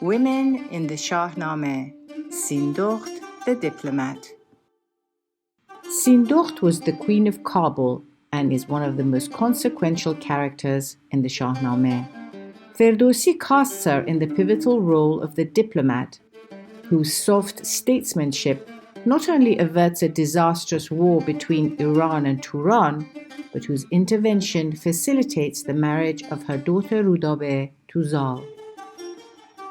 Women in the Shahnameh, Sindokht the Diplomat. Sindokht was the Queen of Kabul and is one of the most consequential characters in the Shahnameh. Ferdowsi casts her in the pivotal role of the diplomat, whose soft statesmanship not only averts a disastrous war between Iran and Turan, but whose intervention facilitates the marriage of her daughter Rudabeh to Zal.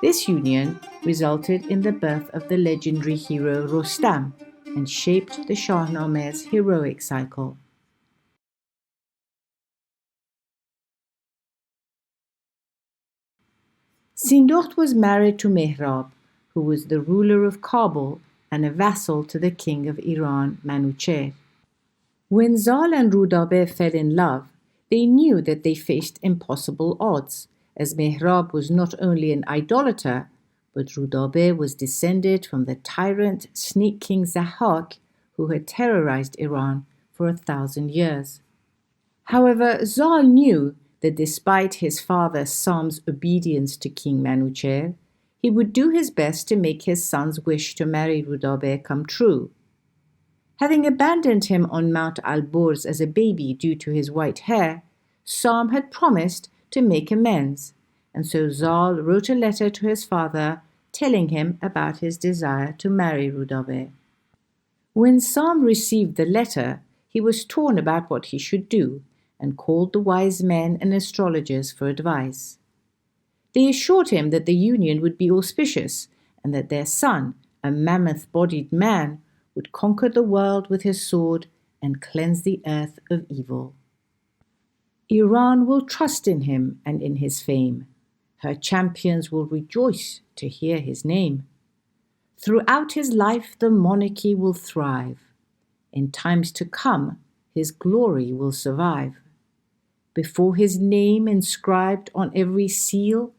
This union resulted in the birth of the legendary hero Rostam and shaped the Shahnameh's heroic cycle. Sindokht was married to Mehrab, who was the ruler of Kabul and a vassal to the king of Iran, Manucher. When Zal and Rudabeh fell in love, they knew that they faced impossible odds, as Mehrab was not only an idolater, but Rudabeh was descended from the tyrant snake king Zahak, who had terrorized Iran for 1,000 years. However, Zal knew that despite his father Sam's obedience to King Manucher, he would do his best to make his son's wish to marry Rudabeh come true. Having abandoned him on Mount Alborz as a baby due to his white hair, Sam had promised to make amends, and so Zal wrote a letter to his father telling him about his desire to marry Rudabeh. When Sam received the letter, he was torn about what he should do and called the wise men and astrologers for advice. They assured him that the union would be auspicious and that their son, a mammoth-bodied man, would conquer the world with his sword and cleanse the earth of evil. Iran will trust in him and in his fame. Her champions will rejoice to hear his name. Throughout his life the monarchy will thrive. In times to come, his glory will survive. Before his name inscribed on every seal,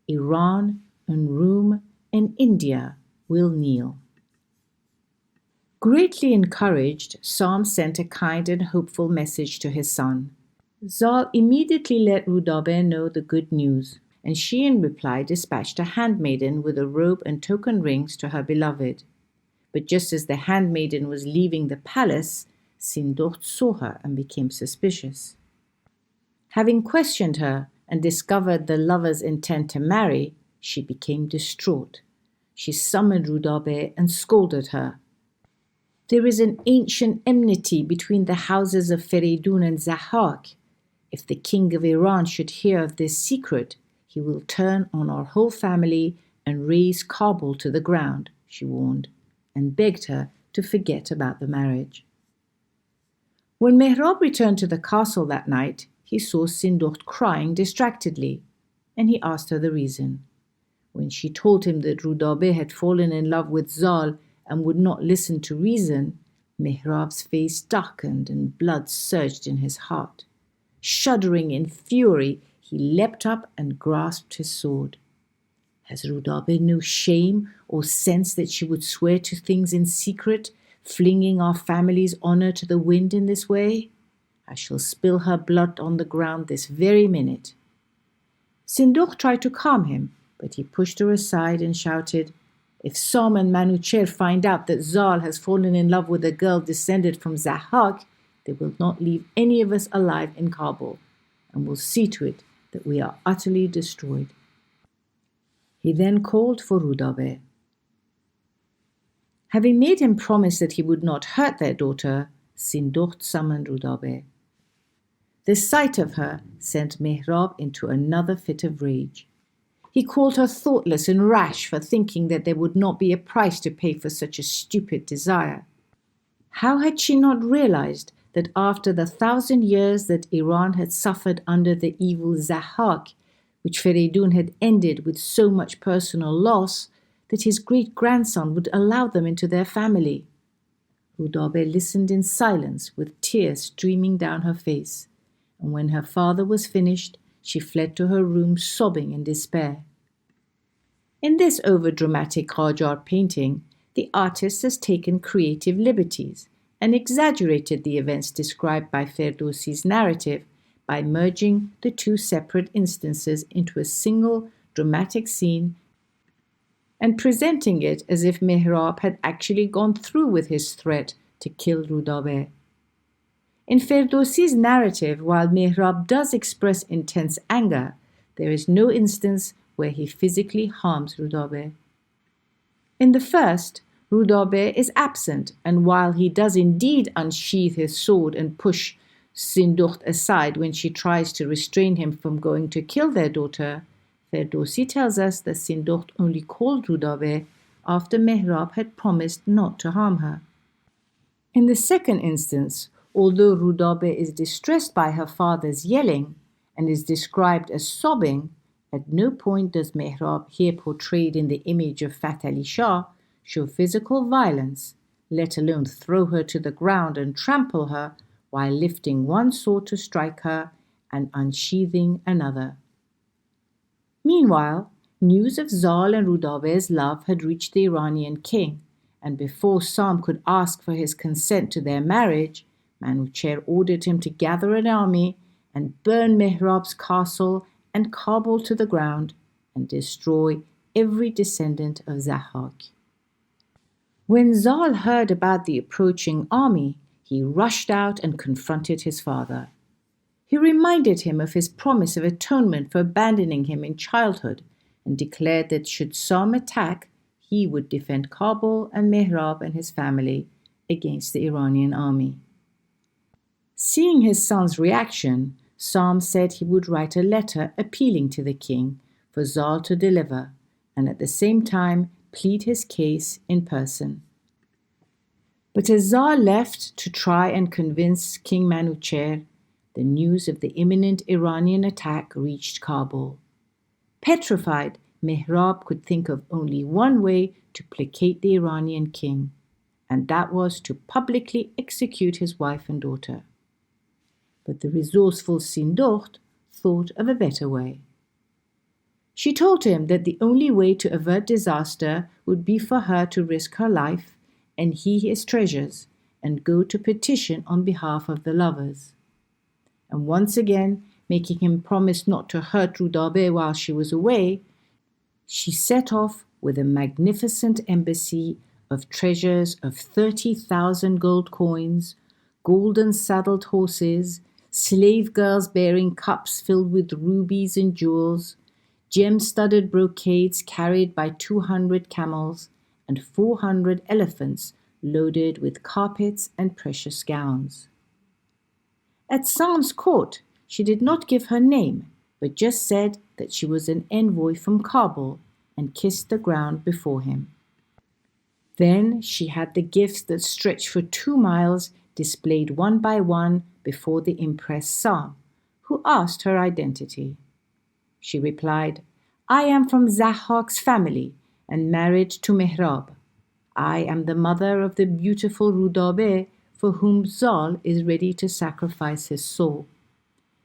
Iran and Rum and India will kneel. Greatly encouraged, Sam sent a kind and hopeful message to his son. Zal immediately let Rudabeh know the good news, and she in reply dispatched a handmaiden with a robe and token rings to her beloved. But just as the handmaiden was leaving the palace, Sindokht saw her and became suspicious. Having questioned her and discovered the lover's intent to marry, she became distraught. She summoned Rudabeh and scolded her. There is an ancient enmity between the houses of Feridun and Zahak. If the king of Iran should hear of this secret, he will turn on our whole family and raze Kabul to the ground, she warned, and begged her to forget about the marriage. When Mehrab returned to the castle that night, he saw Sindokht crying distractedly, and he asked her the reason. When she told him that Rudabeh had fallen in love with Zal and would not listen to reason, Mehrab's face darkened and blood surged in his heart. Shuddering in fury, he leapt up and grasped his sword. Has Rudabeh no shame or sense that she would swear to things in secret, flinging our family's honor to the wind in this way? I shall spill her blood on the ground this very minute. Sindokht tried to calm him, but he pushed her aside and shouted, If Sam and Manucher find out that Zal has fallen in love with a girl descended from Zahak, they will not leave any of us alive in Kabul, and will see to it that we are utterly destroyed. He then called for Rudabeh. Having made him promise that he would not hurt their daughter, Sindokht summoned Rudabeh. The sight of her sent Mehrab into another fit of rage. He called her thoughtless and rash for thinking that there would not be a price to pay for such a stupid desire. How had she not realized that after the 1,000 years that Iran had suffered under the evil Zahak, which Feridun had ended with so much personal loss, that his great-grandson would allow them into their family? Rudabeh listened in silence with tears streaming down her face, and when her father was finished, she fled to her room sobbing in despair. In this overdramatic Qajar painting, the artist has taken creative liberties and exaggerated the events described by Ferdowsi's narrative by merging the two separate instances into a single dramatic scene and presenting it as if Mehrab had actually gone through with his threat to kill Rudabeh. In Ferdowsi's narrative, while Mehrab does express intense anger, there is no instance where he physically harms Rudabeh. In the first, Rudabeh is absent, and while he does indeed unsheath his sword and push Sindokht aside when she tries to restrain him from going to kill their daughter, Ferdowsi tells us that Sindokht only called Rudabeh after Mehrab had promised not to harm her. In the second instance, although Rudabeh is distressed by her father's yelling and is described as sobbing, at no point does Mehrab, here portrayed in the image of Fath Ali Shah, show physical violence, let alone throw her to the ground and trample her while lifting one sword to strike her and unsheathing another. Meanwhile, news of Zal and Rudabeh's love had reached the Iranian king, and before Sam could ask for his consent to their marriage, Manucher ordered him to gather an army and burn Mehrab's castle and Kabul to the ground and destroy every descendant of Zahak. When Zal heard about the approaching army, he rushed out and confronted his father. He reminded him of his promise of atonement for abandoning him in childhood and declared that should Sam attack, he would defend Kabul and Mehrab and his family against the Iranian army. Seeing his son's reaction, Sam said he would write a letter appealing to the king for Zal to deliver and at the same time plead his case in person. But as Zal left to try and convince King Manucher, the news of the imminent Iranian attack reached Kabul. Petrified, Mehrab could think of only one way to placate the Iranian king, and that was to publicly execute his wife and daughter. But the resourceful Sindokht thought of a better way. She told him that the only way to avert disaster would be for her to risk her life and he his treasures and go to petition on behalf of the lovers. And once again, making him promise not to hurt Rudabeh while she was away, she set off with a magnificent embassy of treasures of 30,000 gold coins, golden saddled horses, slave girls bearing cups filled with rubies and jewels, gem-studded brocades carried by 200 camels, and 400 elephants loaded with carpets and precious gowns. At Sam's court, she did not give her name, but just said that she was an envoy from Kabul and kissed the ground before him. Then she had the gifts that stretched for 2 miles displayed one by one before the Empress Sam, who asked her identity. She replied, "I am from Zahak's family and married to Mehrab. I am the mother of the beautiful Rudabeh for whom Zal is ready to sacrifice his soul.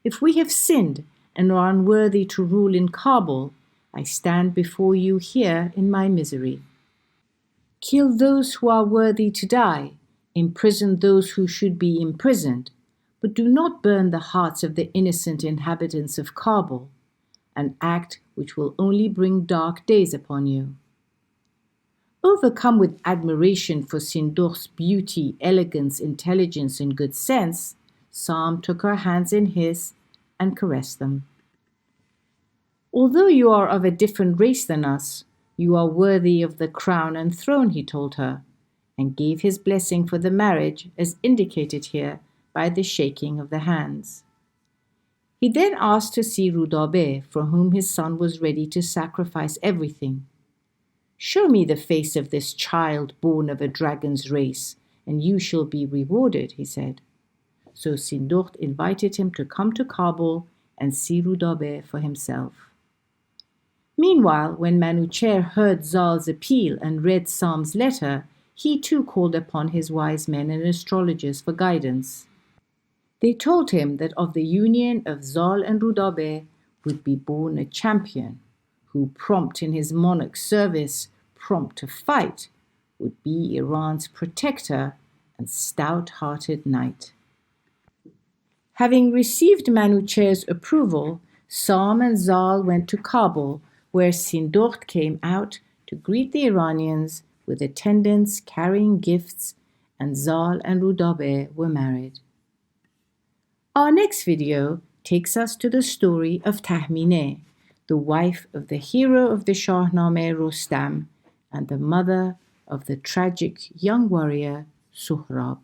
If we have sinned and are unworthy to rule in Kabul, I stand before you here in my misery. Kill those who are worthy to die, imprison those who should be imprisoned, but do not burn the hearts of the innocent inhabitants of Kabul, an act which will only bring dark days upon you." Overcome with admiration for Sindokht's beauty, elegance, intelligence, and good sense, Sam took her hands in his and caressed them. "Although you are of a different race than us, you are worthy of the crown and throne," he told her, and gave his blessing for the marriage as indicated here by the shaking of the hands. He then asked to see Rudabeh, for whom his son was ready to sacrifice everything. "Show me the face of this child born of a dragon's race, and you shall be rewarded," he said. So Sindokht invited him to come to Kabul and see Rudabeh for himself. Meanwhile, when Manucher heard Zal's appeal and read Sam's letter, he too called upon his wise men and astrologers for guidance. They told him that of the union of Zal and Rudabeh would be born a champion, who, prompt in his monarch's service, prompt to fight, would be Iran's protector and stout-hearted knight. Having received Manucher's approval, Sam and Zal went to Kabul, where Sindokht came out to greet the Iranians with attendants carrying gifts, and Zal and Rudabeh were married. Our next video takes us to the story of Tahmineh, the wife of the hero of the Shahnameh Rustam and the mother of the tragic young warrior Sohrab.